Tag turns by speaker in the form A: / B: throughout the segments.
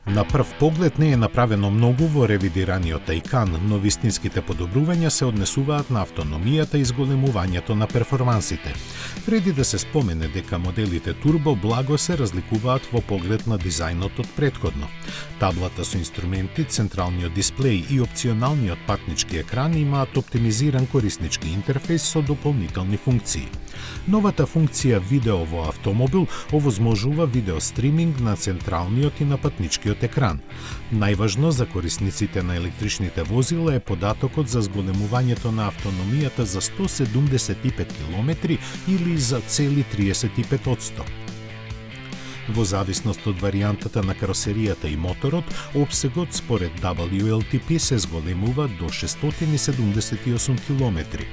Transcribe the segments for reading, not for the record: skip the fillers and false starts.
A: На прв поглед не е направено многу во ревидираниот Тайкан, но вистинските подобрувања се однесуваат на автономијата и зголемувањето на перформансите. Преди да се спомене дека моделите Турбо благо се разликуваат во поглед на дизајнот од претходно. Таблата со инструменти, централниот дисплеј и опционалниот патнички екран имаат оптимизиран кориснички интерфејс со дополнителни функции. Новата функција видео во автомобил овозможува видеостриминг на централниот и на патничкиот екран. Најважно за корисниците на електричните возила е податокот за зголемувањето на автономијата за 175 км или за цели 35%. Во зависност од варијантата на каросеријата и моторот, опсегот според WLTP се зголемува до 678 км.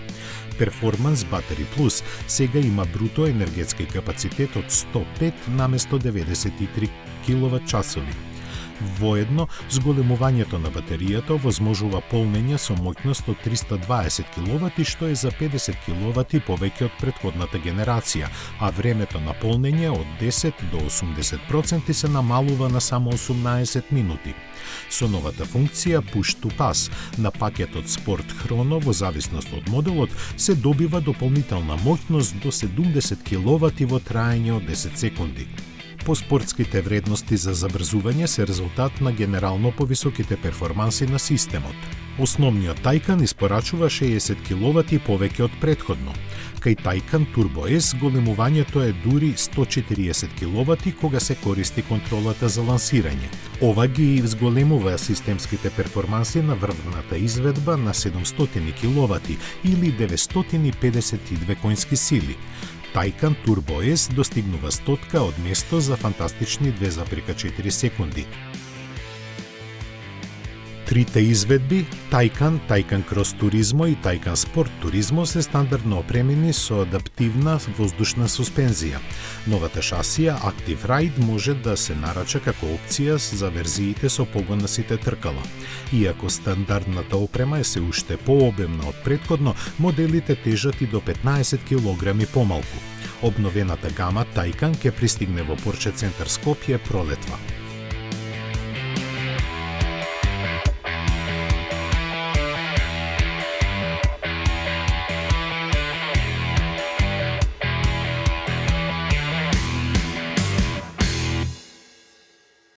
A: Performance Battery Plus сега има бруто енергетски капацитет од 105 наместо 93 kWh. Воедно, зголемувањето на батеријата овозможува полнење со моќност од 320 kW, што е за 50 kW повеќе од претходната генерација, а времето на полнење од 10 до 80% се намалува на само 18 минути. Со новата функција Push to Pass на пакетот Sport Chrono во зависност од моделот се добива дополнителна моќност до 70 kW во траење од 10 секунди. По-спортските вредности за забрзување се резултат на генерално повисоките перформанси на системот. Основниот Taycan испорачува 60 kW повеќе од претходно. Кај Taycan Turbo S големувањето е дури 140 kW кога се користи контролата за лансирање. Ова ги зголемува системските перформанси на врвната изведба на 700 kW или 952 конски сили. Taycan Turbo S достигнува стотка од место за фантастични 2,4 секунди. Трите изведби, Taycan, Taycan Cross Turismo и Taycan Sport Turismo се стандардно опремени со адаптивна воздушна суспензија. Новата шасија Active Ride може да се нарача како опција за верзиите со погон на сите тркала. Иако стандардната опрема е се уште пообемна од претходно, моделите тежат и до 15 кг помалку. Обновената гама Taycan ќе пристигне во Porsche Center Скопје пролетва.